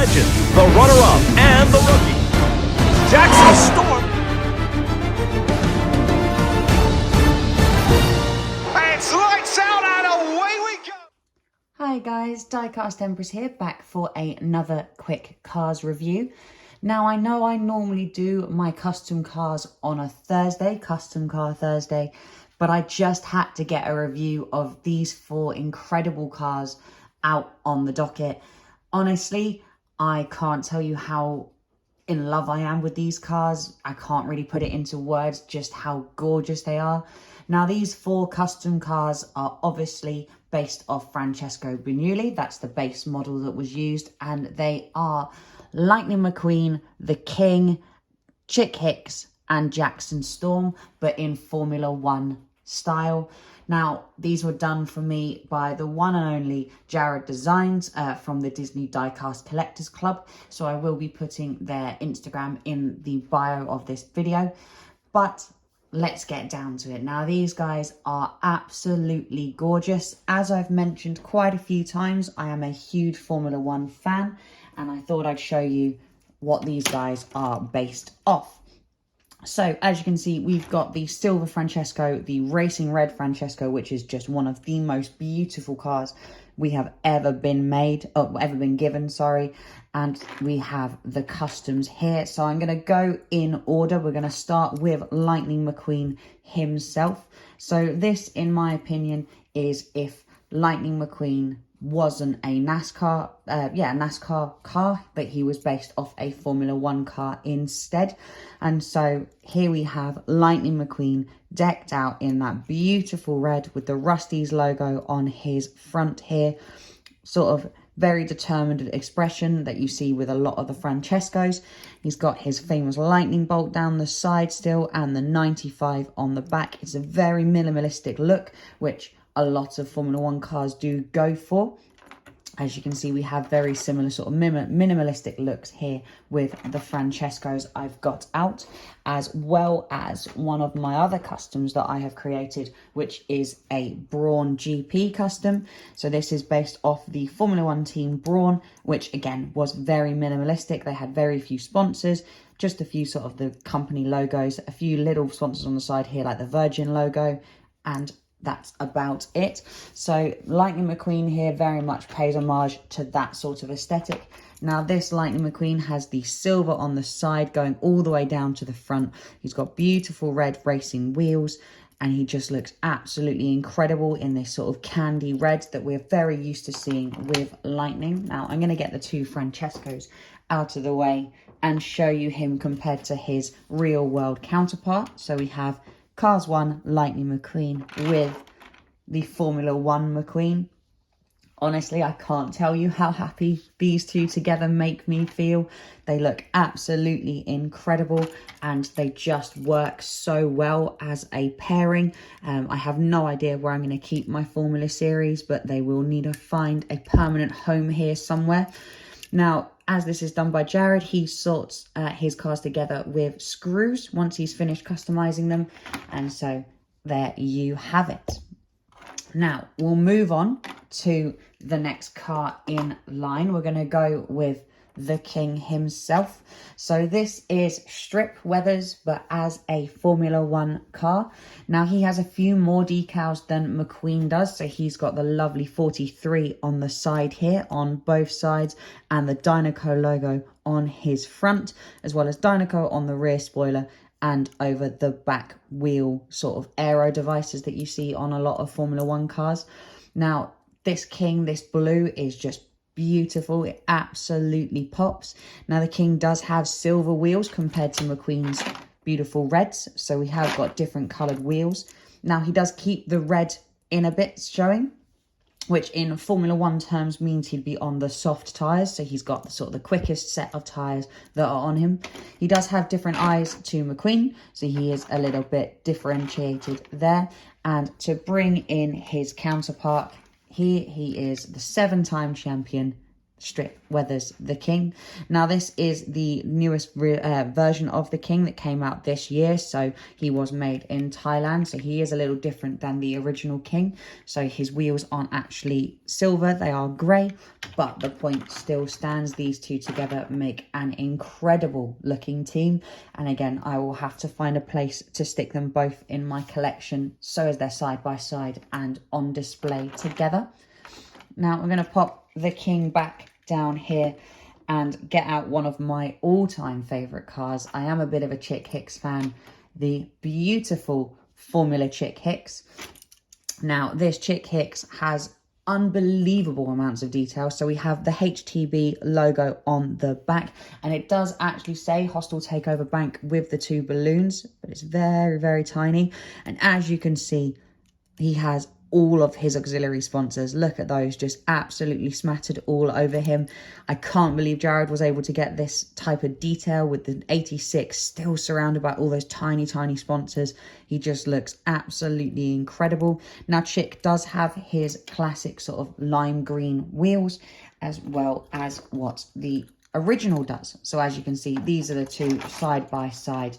legend, the runner-up, and the rookie, Jackson Storm. It's lights out and away we go! Hi guys, Diecast Empress here, back for another quick cars review. Now I know I normally do my custom cars on a Thursday, Custom Car Thursday, but I just had to get a review of these 4 incredible cars out on the docket. Honestly, I can't tell you how in love I am with these cars. I can't really put it into words just how gorgeous they are. Now these 4 custom cars are obviously based off Francesco Bernoulli. That's the base model that was used, and they are Lightning McQueen, the King, Chick Hicks and Jackson Storm, but in Formula 1 style. Now, these were done for me by the one and only Jerrod Designs from the Disney Diecast Collectors Club. So I will be putting their Instagram in the bio of this video. But let's get down to it. Now, these guys are absolutely gorgeous. As I've mentioned quite a few times, I am a huge Formula 1 fan, and I thought I'd show you what these guys are based off. So, as you can see, we've got the Silver Francesco, the Racing Red Francesco, which is just one of the most beautiful cars we have ever been given, and we have the customs here. So I'm going to go in order. We're going to start with Lightning McQueen himself. So this, in my opinion, is if Lightning McQueen wasn't a NASCAR car, but he was based off a Formula 1 car instead. And so here we have Lightning McQueen decked out in that beautiful red with the Rust-eze logo on his front here. Sort of very determined expression that you see with a lot of the Francescos. He's got his famous lightning bolt down the side still, and the 95 on the back. It's a very minimalistic look, which a lot of Formula 1 cars do go for. As you can see, we have very similar sort of minimalistic looks here with the Francescos I've got out, as well as one of my other customs that I have created, which is a Brawn GP custom. So this is based off the Formula 1 team Brawn, which again was very minimalistic. They had very few sponsors, just a few sort of the company logos, a few little sponsors on the side here like the Virgin logo, and that's about it. So Lightning McQueen here very much pays homage to that sort of aesthetic. Now this Lightning McQueen has the silver on the side going all the way down to the front. He's got beautiful red racing wheels, and he just looks absolutely incredible in this sort of candy red that we're very used to seeing with Lightning. Now I'm going to get the 2 Francescos out of the way and show you him compared to his real world counterpart. So we have Cars 1 Lightning McQueen with the Formula 1 McQueen. Honestly, I can't tell you how happy these 2 together make me feel. They look absolutely incredible, and they just work so well as a pairing. I have no idea where I'm going to keep my Formula series, but they will need to find a permanent home here somewhere. Now, as this is done by Jerrod, he sorts his cars together with screws once he's finished customizing them. And so there you have it. Now, we'll move on to the next car in line. We're going to go with the King himself. So this is strip weathers, but as a Formula 1 car. Now he has a few more decals than McQueen does. So he's got the lovely 43 on the side here on both sides, and the Dynaco logo on his front, as well as Dynaco on the rear spoiler and over the back wheel sort of aero devices that you see on a lot of Formula 1 cars. Now this King, this blue, is just beautiful. It absolutely pops. Now the King does have silver wheels compared to McQueen's beautiful reds, so we have got different coloured wheels. Now he does keep the red in a bit showing, which in Formula 1 terms means he'd be on the soft tyres, so he's got the sort of the quickest set of tyres that are on him. He does have different eyes to McQueen, so he is a little bit differentiated there. And to bring in his counterpart, here he is the 7-time champion, strip weathers the King. Now this is the newest version of the King that came out this year, so he was made in Thailand, so he is a little different than the original King. So his wheels aren't actually silver, they are grey, but the point still stands. These two together make an incredible looking team, and again I will have to find a place to stick them both in my collection so as they're side by side and on display together. Now we're going to pop the King back down here and get out one of my all-time favourite cars. I am a bit of a Chick Hicks fan, the beautiful Formula Chick Hicks. Now this Chick Hicks has unbelievable amounts of detail. So we have the HTB logo on the back, and it does actually say Hostile Takeover Bank with the two balloons, but it's very, very tiny. And as you can see, he has all of his auxiliary sponsors. Look at those, just absolutely smattered all over him. I can't believe Jerrod was able to get this type of detail with the 86 still surrounded by all those tiny, tiny sponsors. He just looks absolutely incredible. Now, Chick does have his classic sort of lime green wheels, as well as what the original does. So as you can see, these are the two side by side.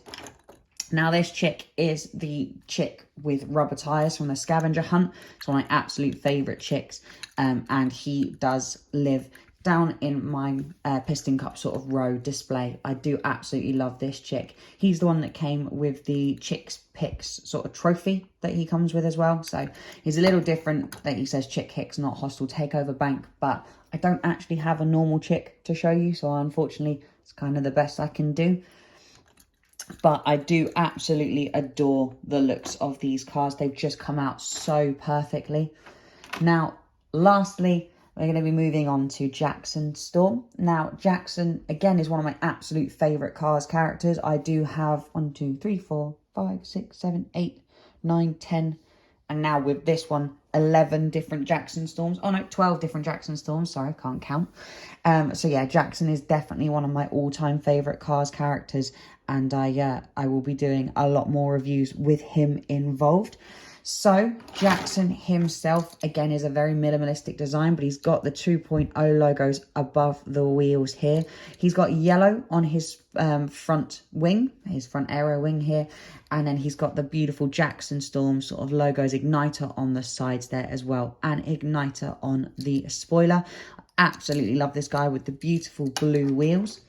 Now this Chick is the Chick with rubber tyres from the scavenger hunt. It's one of my absolute favourite Chicks, and he does live down in my piston cup sort of row display. I do absolutely love this Chick. He's the one that came with the Chick's Picks sort of trophy that he comes with as well. So he's a little different that he says Chick Hicks, not Hostile Takeover Bank, but I don't actually have a normal Chick to show you, so unfortunately it's kind of the best I can do. But I do absolutely adore the looks of these cars. They've just come out so perfectly. Now, lastly, we're going to be moving on to Jackson Storm. Now, Jackson, again, is one of my absolute favourite cars characters. I do have 1, 2, 3, 4, 5, 6, 7, 8, 9, 10, and now with this one, 11 different Jackson Storms. Oh no, 12 different Jackson Storms. Sorry, can't count. So yeah, Jackson is definitely one of my all-time favourite cars characters, and I will be doing a lot more reviews with him involved. So Jackson himself, again, is a very minimalistic design, but he's got the 2.0 logos above the wheels here. He's got yellow on his front wing, his front aero wing here, and then he's got the beautiful Jackson Storm sort of logos, igniter on the sides there as well, and igniter on the spoiler. I absolutely love this guy with the beautiful blue wheels.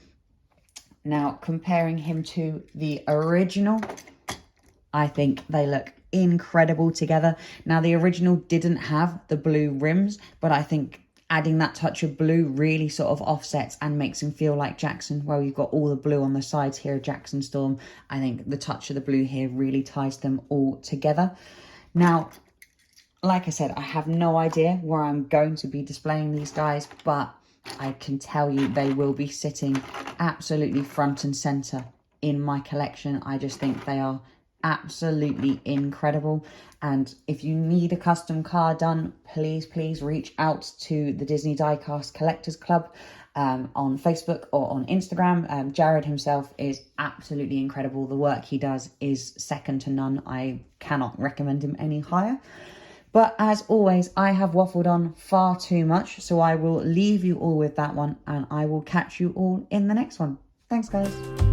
Now, comparing him to the original, I think they look incredible together. Now, the original didn't have the blue rims, but I think adding that touch of blue really sort of offsets and makes him feel like Jackson. Well, you've got all the blue on the sides here of Jackson Storm. I think the touch of the blue here really ties them all together. Now, like I said, I have no idea where I'm going to be displaying these guys, but I can tell you they will be sitting absolutely front and center in my collection. I just think they are absolutely incredible, and if you need a custom car done, please reach out to the Disney Diecast Collectors Club on Facebook or on Instagram. Jerrod himself is absolutely incredible. The work he does is second to none. I cannot recommend him any higher. But as always, I have waffled on far too much, so I will leave you all with that one, and I will catch you all in the next one. Thanks, guys.